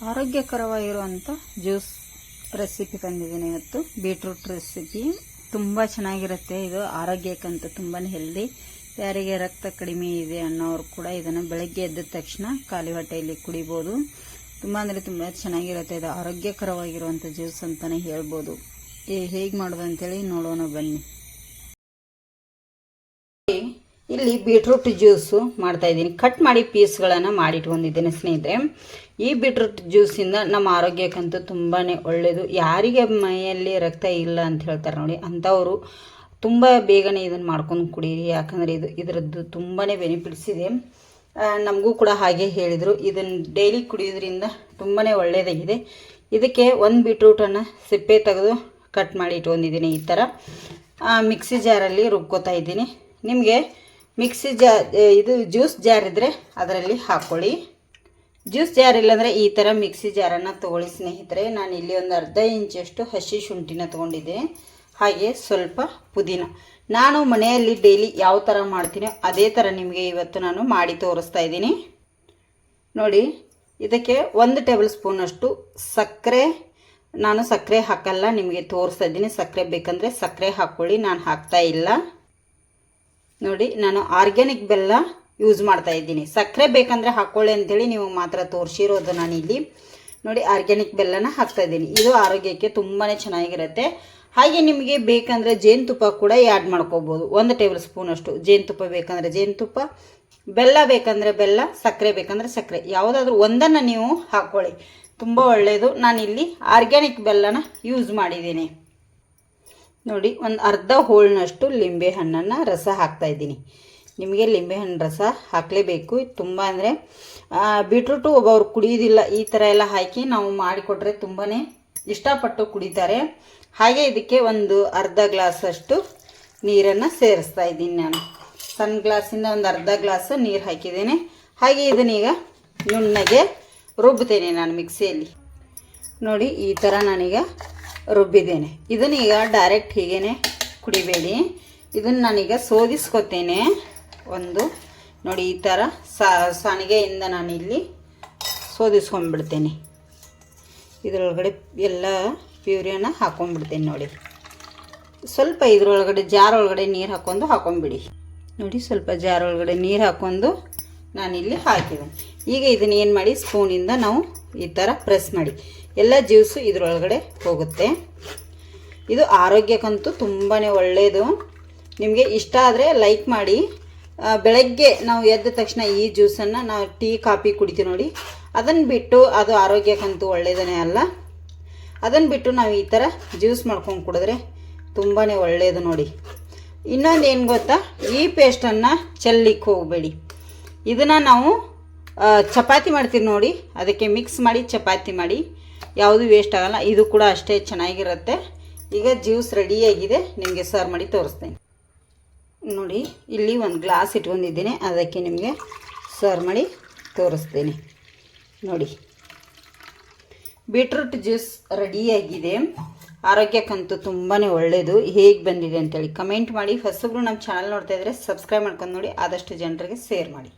ಆರೋಗ್ಯಕರವಾಗಿರುವಂಥ juice recipe ತಂದಿದ್ದೀನಿ ಇವತ್ತು. Beetroot recipe ತುಂಬ ಚೆನ್ನಾಗಿರುತ್ತೆ. ಇದು ಆರೋಗ್ಯಕ್ಕಂತೂ ತುಂಬಾ ಹೆಲ್ದಿ. ಯಾರಿಗೆ ರಕ್ತ ಕಡಿಮೆ ಇದೆ ಅನ್ನೋರು ಕೂಡ ಇದನ್ನು ಬೆಳಗ್ಗೆ ಎದ್ದ ತಕ್ಷಣ ಖಾಲಿ ಹೊಟ್ಟೆಯಲ್ಲಿ ಕುಡಿಬೋದು. ತುಂಬ ಅಂದರೆ ತುಂಬ ಚೆನ್ನಾಗಿರುತ್ತೆ. ಇದು ಆರೋಗ್ಯಕರವಾಗಿರುವಂಥ ಜ್ಯೂಸ್ ಅಂತಲೇ ಹೇಳ್ಬೋದು. ಹೇಗೆ ಮಾಡೋದು ಅಂತೇಳಿ ನೋಡೋಣ ಬನ್ನಿ. ಇಲ್ಲಿ ಬೀಟ್ರೂಟ್ ಜ್ಯೂಸು ಮಾಡ್ತಾ ಇದ್ದೀನಿ. ಕಟ್ ಮಾಡಿ ಪೀಸ್ಗಳನ್ನು ಮಾಡಿಟ್ಕೊಂಡಿದ್ದೇನೆ ಸ್ನೇಹಿತರೆ. ಈ ಬೀಟ್ರೂಟ್ ಜ್ಯೂಸಿಂದ ನಮ್ಮ ಆರೋಗ್ಯಕ್ಕಂತೂ ತುಂಬಾ ಒಳ್ಳೆಯದು. ಯಾರಿಗೆ ಮೈಯಲ್ಲಿ ರಕ್ತ ಇಲ್ಲ ಅಂತ ಹೇಳ್ತಾರೆ ನೋಡಿ, ಅಂಥವರು ತುಂಬ ಬೇಗನೆ ಇದನ್ನು ಮಾಡ್ಕೊಂಡು ಕುಡೀರಿ. ಯಾಕಂದರೆ ಇದರದ್ದು ತುಂಬಾ ಬೆನಿಫಿಟ್ಸ್ ಇದೆ. ನಮಗೂ ಕೂಡ ಹಾಗೆ ಹೇಳಿದರು. ಇದನ್ನು ಡೈಲಿ ಕುಡಿಯೋದ್ರಿಂದ ತುಂಬಾ ಒಳ್ಳೆಯದಾಗಿದೆ. ಇದಕ್ಕೆ ಒಂದು ಬೀಟ್ರೂಟನ್ನು ಸಿಪ್ಪೆ ತೆಗೆದು ಕಟ್ ಮಾಡಿ ಇಟ್ಕೊಂಡಿದ್ದೀನಿ. ಈ ಥರ ಮಿಕ್ಸಿ ಜಾರಲ್ಲಿ ರುಬ್ಕೋತಾ ಇದ್ದೀನಿ. ನಿಮಗೆ ಮಿಕ್ಸಿ ಇದು ಜ್ಯೂಸ್ ಜಾರ್ ಇದ್ದರೆ ಅದರಲ್ಲಿ ಹಾಕ್ಕೊಳ್ಳಿ. ಜ್ಯೂಸ್ ಜಾರ್ ಇಲ್ಲಾಂದರೆ ಈ ಥರ ಮಿಕ್ಸಿ ಜಾರನ್ನು ತೊಗೊಳ್ಳಿ ಸ್ನೇಹಿತರೆ. ನಾನು ಇಲ್ಲಿ ಒಂದು ಅರ್ಧ ಇಂಚಷ್ಟು ಹಸಿ ಶುಂಠಿನ ತೊಗೊಂಡಿದ್ದೀನಿ. ಹಾಗೆ ಸ್ವಲ್ಪ ಪುದೀನ. ನಾನು ಮನೆಯಲ್ಲಿ ಡೈಲಿ ಯಾವ ಥರ ಮಾಡ್ತೀನೋ ಅದೇ ಥರ ನಿಮಗೆ ಇವತ್ತು ನಾನು ಮಾಡಿ ತೋರಿಸ್ತಾ ಇದ್ದೀನಿ ನೋಡಿ. ಇದಕ್ಕೆ 1 ಟೇಬಲ್ ಸ್ಪೂನಷ್ಟು ಸಕ್ಕರೆ, ನಾನು ಸಕ್ಕರೆ ಹಾಕಲ್ಲ, ನಿಮಗೆ ತೋರಿಸ್ತಾ ಇದ್ದೀನಿ. ಸಕ್ಕರೆ ಬೇಕಂದರೆ ಸಕ್ಕರೆ ಹಾಕ್ಕೊಳ್ಳಿ, ನಾನು ಹಾಕ್ತಾ ಇಲ್ಲ ನೋಡಿ. ನಾನು ಆರ್ಗ್ಯಾನಿಕ್ ಬೆಲ್ಲ ಯೂಸ್ ಮಾಡ್ತಾ ಇದ್ದೀನಿ. ಸಕ್ಕರೆ ಬೇಕಂದರೆ ಹಾಕ್ಕೊಳ್ಳಿ ಅಂಥೇಳಿ ನೀವು ಮಾತ್ರ ತೋರಿಸಿರೋದು ನಾನಿಲ್ಲಿ ನೋಡಿ. ಆರ್ಗ್ಯಾನಿಕ್ ಬೆಲ್ಲನ ಹಾಕ್ತಾ ಇದ್ದೀನಿ. ಇದು ಆರೋಗ್ಯಕ್ಕೆ ತುಂಬಾ ಚೆನ್ನಾಗಿರುತ್ತೆ. ಹಾಗೆ ನಿಮಗೆ ಬೇಕಂದರೆ ಜೇನುತುಪ್ಪ ಕೂಡ ಆ್ಯಡ್ ಮಾಡ್ಕೋಬೋದು. 1 ಟೇಬಲ್ ಸ್ಪೂನಷ್ಟು ಜೇನುತುಪ್ಪ ಬೇಕಂದರೆ ಜೇನುತುಪ್ಪ, ಬೆಲ್ಲ ಬೇಕಂದರೆ ಬೆಲ್ಲ, ಸಕ್ಕರೆ ಬೇಕಂದರೆ ಸಕ್ಕರೆ, ಯಾವುದಾದ್ರೂ ಒಂದನ್ನು ನೀವು ಹಾಕ್ಕೊಳ್ಳಿ, ತುಂಬ ಒಳ್ಳೆಯದು. ನಾನಿಲ್ಲಿ ಆರ್ಗ್ಯಾನಿಕ್ ಬೆಲ್ಲನ ಯೂಸ್ ಮಾಡಿದ್ದೀನಿ ನೋಡಿ. ಒಂದು ಅರ್ಧ ಹೋಳಿನಷ್ಟು ಲಿಂಬೆ ಹಣ್ಣನ್ನು ರಸ ಹಾಕ್ತಾಯಿದ್ದೀನಿ. ನಿಮಗೆ ಲಿಂಬೆಹಣ್ಣು ರಸ ಹಾಕಲೇಬೇಕು. ತುಂಬ ಅಂದರೆ ಬೀಟ್ರೂಟು ಒಬ್ಬರು ಕುಡಿಯೋದಿಲ್ಲ. ಈ ಥರ ಎಲ್ಲ ಹಾಕಿ ನಾವು ಮಾಡಿಕೊಟ್ರೆ ತುಂಬಾ ಇಷ್ಟಪಟ್ಟು ಕುಡಿತಾರೆ. ಹಾಗೆ ಇದಕ್ಕೆ ಒಂದು ಅರ್ಧ ಗ್ಲಾಸಷ್ಟು ನೀರನ್ನು ಸೇರಿಸ್ತಾ ಇದ್ದೀನಿ. ನಾನು ಸಣ್ಣ ಗ್ಲಾಸಿಂದ ಒಂದು ಅರ್ಧ ಗ್ಲಾಸ್ ನೀರು ಹಾಕಿದ್ದೇನೆ. ಹಾಗೆ ಇದನ್ನೀಗ ನುಣ್ಣಗೆ ರುಬ್ತೇನೆ ನಾನು ಮಿಕ್ಸಿಯಲ್ಲಿ ನೋಡಿ. ಈ ಥರ ನಾನೀಗ ರುಬ್ಬಿದ್ದೇನೆ. ಇದನ್ನೀಗ ಡೈರೆಕ್ಟ್ ಹೀಗೇ ಕುಡಿಬೇಡಿ. ಇದನ್ನು ನಾನೀಗ ಸೋದಿಸ್ಕೊತೇನೆ ಒಂದು ನೋಡಿ. ಈ ಥರ ಸಾಣಿಗೆಯಿಂದ ನಾನಿಲ್ಲಿ ಸೋದಿಸ್ಕೊಂಡ್ಬಿಡ್ತೇನೆ. ಇದರೊಳಗಡೆ ಎಲ್ಲ ಪ್ಯೂರಿಯನ್ನು ಹಾಕ್ಕೊಂಡ್ಬಿಡ್ತೇನೆ ನೋಡಿ. ಸ್ವಲ್ಪ ಇದರೊಳಗಡೆ ಜಾರ್ ಒಳಗಡೆ ನೀರು ಹಾಕ್ಕೊಂಡ್ಬಿಡಿ ನೋಡಿ. ಸ್ವಲ್ಪ ಜಾರ್ ಒಳಗಡೆ ನೀರು ಹಾಕ್ಕೊಂಡು ನಾನಿಲ್ಲಿ ಹಾಕಿದ್ದೇನೆ. ಈಗ ಇದನ್ನ ಏನು ಮಾಡಿ, ಸ್ಪೂನಿಂದ ನಾವು ಈ ಥರ ಪ್ರೆಸ್ ಮಾಡಿ, ಎಲ್ಲ ಜ್ಯೂಸು ಇದರೊಳಗಡೆ ಹೋಗುತ್ತೆ. ಇದು ಆರೋಗ್ಯಕ್ಕಂತೂ ತುಂಬಾ ಒಳ್ಳೆಯದು. ನಿಮಗೆ ಇಷ್ಟ ಆದರೆ ಲೈಕ್ ಮಾಡಿ. ಬೆಳಗ್ಗೆ ನಾವು ಎದ್ದ ತಕ್ಷಣ ಈ ಜ್ಯೂಸನ್ನು ನಾವು ಟೀ ಕಾಫಿ ಕುಡಿತೀವಿ ನೋಡಿ, ಅದನ್ನು ಬಿಟ್ಟು ಅದು ಆರೋಗ್ಯಕ್ಕಂತೂ ಒಳ್ಳೆಯದೇ ಅಲ್ಲ. ಅದನ್ನು ಬಿಟ್ಟು ನಾವು ಈ ಥರ ಜ್ಯೂಸ್ ಮಾಡ್ಕೊಂಡು ಕುಡಿದ್ರೆ ತುಂಬಾ ಒಳ್ಳೆಯದು ನೋಡಿ. ಇನ್ನೊಂದು ಏನು ಗೊತ್ತಾ, ಈ ಪೇಸ್ಟನ್ನು ಚೆಲ್ಲಿಕ್ಕೆ ಹೋಗಬೇಡಿ. ಇದನ್ನು ನಾವು ಚಪಾತಿ ಮಾಡ್ತೀವಿ ನೋಡಿ, ಅದಕ್ಕೆ ಮಿಕ್ಸ್ ಮಾಡಿ ಚಪಾತಿ ಮಾಡಿ, ಯಾವುದು ವೇಸ್ಟ್ ಆಗೋಲ್ಲ. ಇದು ಕೂಡ ಅಷ್ಟೇ ಚೆನ್ನಾಗಿರುತ್ತೆ. ಈಗ ಜ್ಯೂಸ್ ರೆಡಿಯಾಗಿದೆ, ನಿಮಗೆ ಸರ್ವ್ ಮಾಡಿ ತೋರಿಸ್ತೇನೆ ನೋಡಿ. ಇಲ್ಲಿ ಒಂದು ಗ್ಲಾಸ್ ಇಟ್ಕೊಂಡಿದ್ದೀನಿ, ಅದಕ್ಕೆ ನಿಮಗೆ ಸರ್ವ್ ಮಾಡಿ ತೋರಿಸ್ತೇನೆ ನೋಡಿ. ಬೀಟ್ರೂಟ್ ಜ್ಯೂಸ್ ರೆಡಿಯಾಗಿದೆ. ಆರೋಗ್ಯಕ್ಕಂತೂ ತುಂಬಾ ಒಳ್ಳೆಯದು. ಹೇಗೆ ಬಂದಿದೆ ಅಂತೇಳಿ ಕಮೆಂಟ್ ಮಾಡಿ. ಹೊಸಬ್ರು ನಮ್ಮ ಚಾನಲ್ ನೋಡ್ತಾ ಇದ್ದರೆ ಸಬ್ಸ್ಕ್ರೈಬ್ ಮಾಡ್ಕೊಂಡು ನೋಡಿ. ಆದಷ್ಟು ಜನರಿಗೆ ಶೇರ್ ಮಾಡಿ.